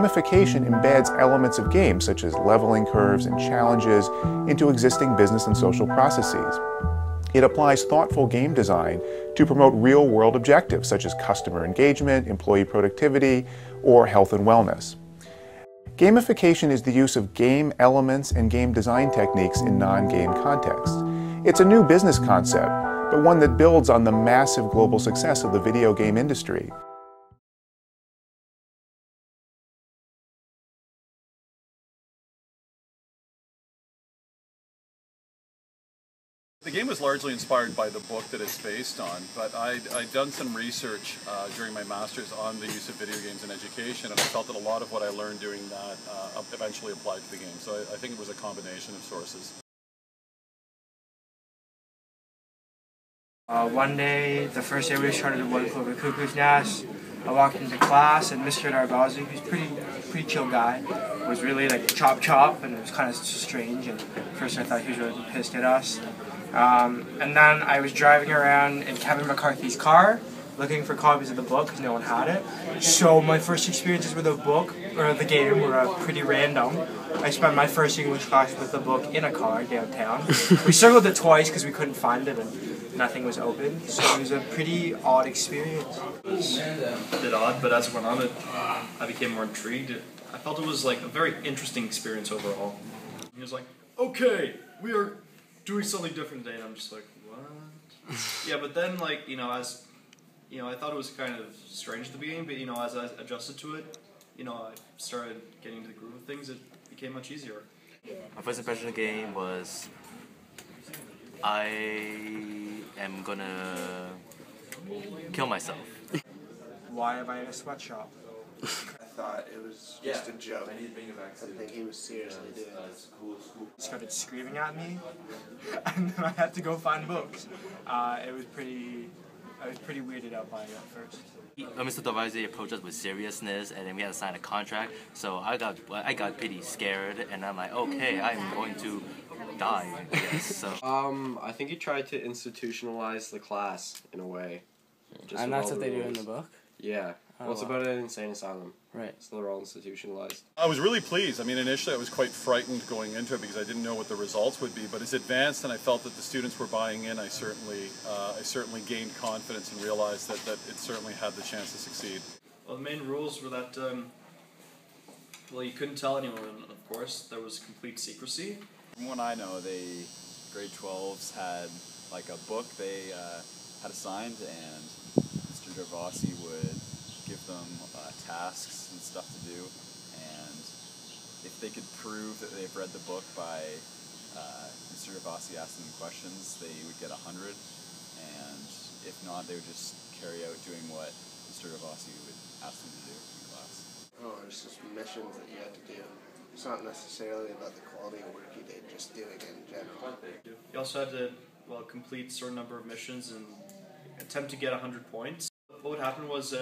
gamification embeds elements of games such as leveling curves and challenges into existing business and social processes. It applies thoughtful game design to promote real-world objectives such as customer engagement, employee productivity, or health and wellness. Gamification is the use of game elements and game design techniques in non-game contexts. It's a new business concept, but one that builds on the massive global success of the video game industry. The game was largely inspired by the book that it's based on, but I'd done some research during my master's on the use of video games in education, and I felt that a lot of what I learned doing that eventually applied to the game. So I think it was a combination of sources. One day, the first day we started at One Clover Cuckoo's Nest, I walked into class and Mr. Darbazi, who's a pretty chill guy, was really like chop chop, and it was kind of strange, and at first I thought he was really pissed at us. And then I was driving around in Kevin McCarthy's car looking for copies of the book because no one had it. So my first experiences with the book, or the game, were pretty random. I spent my first English class with the book in a car downtown. We circled it twice because we couldn't find it and nothing was open. So it was a pretty odd experience. It was a bit odd, but as it went on, I became more intrigued. I felt it was like a very interesting experience overall. He was like, "Okay, we are doing something different today," and I'm just like, what? Yeah, but then, like, I thought it was kind of strange at the beginning, but, as I adjusted to it, I started getting into the groove of things, it became much easier. My first impression of the game was, I am gonna kill myself. Why am I in a sweatshop? I thought it was just a joke. I didn't think he was seriously doing this. He started screaming at me, and then I had to go find books. I was pretty weirded out by it at first. Mr. Darbazi approached us with seriousness, and then we had to sign a contract. So I got pretty scared, and I'm like, okay, I'm going to die, I guess. So. I think he tried to institutionalize the class in a way. And that's what they do in the book? Yeah. Well, it's about an insane asylum. Right. So they're all institutionalized. I was really pleased. I mean, initially I was quite frightened going into it because I didn't know what the results would be, but as it advanced and I felt that the students were buying in, I certainly gained confidence and realized that it certainly had the chance to succeed. Well, the main rules were that, well, you couldn't tell anyone, of course. There was complete secrecy. From what I know, grade 12s had like a book they had assigned, and Mr. Darbazi would give them tasks and stuff to do, and if they could prove that they've read the book by Mr. Darbazi asking them questions, they would get 100, and if not, they would just carry out doing what Mr. Darbazi would ask them to do in class. Oh, there's just missions that you had to do. It's not necessarily about the quality of work you did, just doing it in general. You also had to, complete a certain number of missions and attempt to get 100 points. What would happen was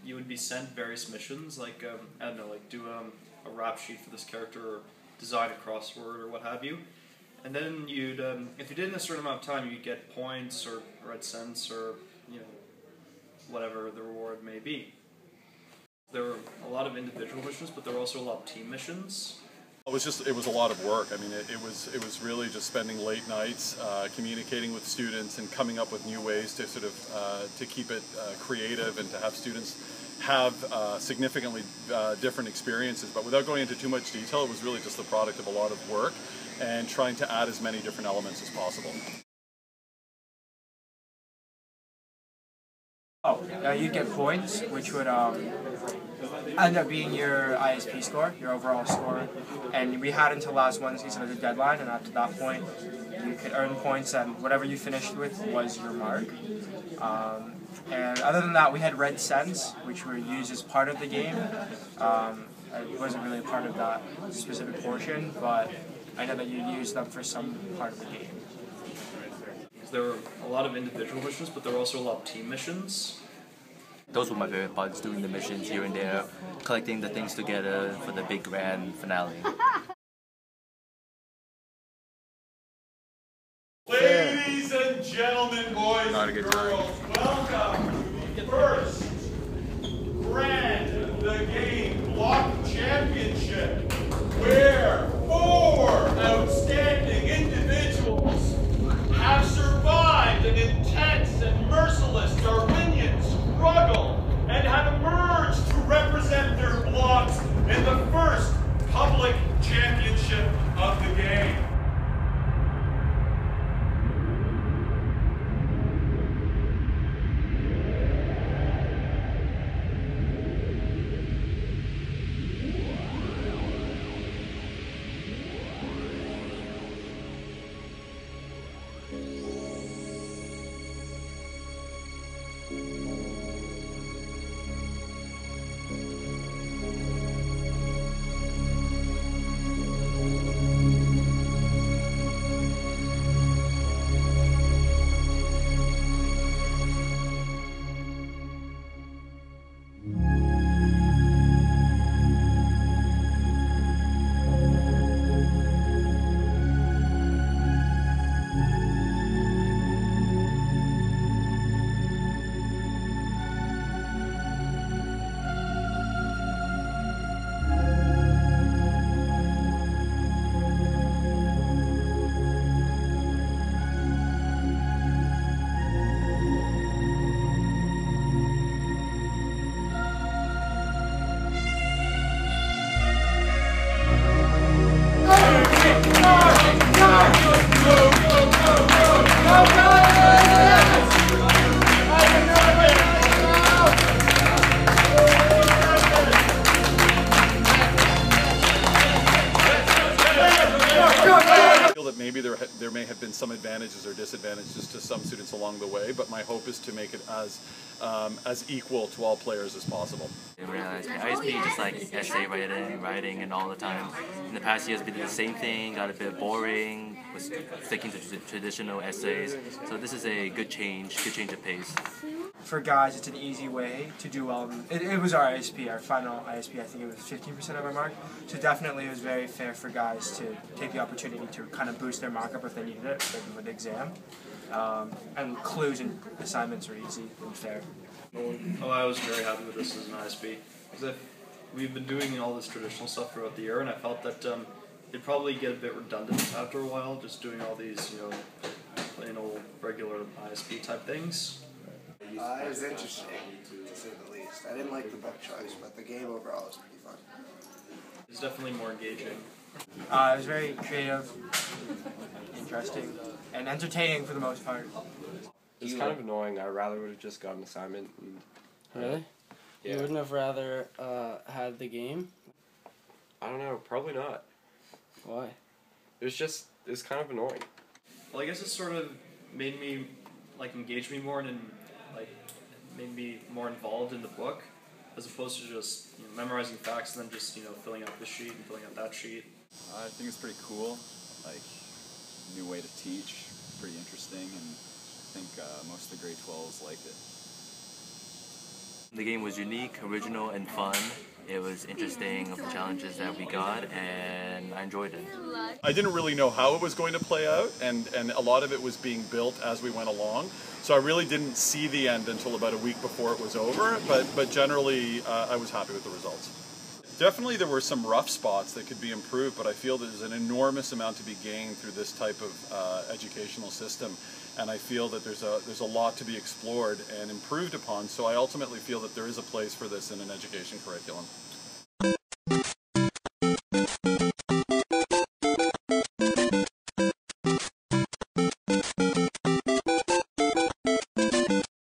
you would be sent various missions, like, I don't know, like do a rap sheet for this character, or design a crossword, or what have you. And then you'd, if you did it in a certain amount of time, you'd get points, or red cents, or, whatever the reward may be. There were a lot of individual missions, but there were also a lot of team missions. It was a lot of work. I mean, it was really just spending late nights, communicating with students and coming up with new ways to sort of, to keep it creative and to have students have significantly different experiences. But without going into too much detail, it was really just the product of a lot of work and trying to add as many different elements as possible. You'd get points, which would end up being your ISP score, your overall score. And we had until last Wednesday, so there's a deadline, and up to that point, you could earn points, and whatever you finished with was your mark. And other than that, we had red cents, which were used as part of the game. It wasn't really a part of that specific portion, but I know that you use them for some part of the game. There were a lot of individual missions, but there were also a lot of team missions. Those were my favorite parts, doing the missions here and there, collecting the things together for the big grand finale. Ladies and gentlemen, boys and girls, welcome to the first grand the game block champion. where 4 outstanding individuals have survived an intense and merciless Darwinian struggle and have emerged to represent their blocks in the first public championship of the game. Maybe there may have been some advantages or disadvantages to some students along the way, but my hope is to make it as equal to all players as possible. I realized ISP just like essay writing and all the time. In the past years, we did the same thing, got a bit boring, was sticking to traditional essays. So this is a good change of pace. For guys, it's an easy way to do well. It was our ISP, our final ISP, I think it was 15% of our mark. So definitely it was very fair for guys to take the opportunity to kind of boost their mark up if they needed it with the exam. And clues and assignments are easy and fair. Oh, I was very happy with this as an ISP. Because we've been doing all this traditional stuff throughout the year, and I felt that it'd probably get a bit redundant after a while, just doing all these, plain old regular ISP type things. It was interesting, to say the least. I didn't like the book choice, but the game overall was pretty fun. It's definitely more engaging. It was very creative, interesting, and entertaining for the most part. It's kind of annoying. I rather would have just got an assignment. Really? Yeah. You wouldn't have rather had the game? I don't know. Probably not. Why? It's kind of annoying. Well, I guess it sort of made me engage me more and made me more involved in the book, as opposed to just memorizing facts and then just filling out this sheet and filling out that sheet. I think it's pretty cool, new way to teach, pretty interesting, and I think most of the grade 12s liked it. The game was unique, original, and fun. It was interesting of the challenges that we got, and I enjoyed it. I didn't really know how it was going to play out, and a lot of it was being built as we went along. So I really didn't see the end until about a week before it was over, but generally I was happy with the results. Definitely there were some rough spots that could be improved, but I feel there's an enormous amount to be gained through this type of educational system, and I feel that there's a lot to be explored and improved upon, so I ultimately feel that there is a place for this in an education curriculum.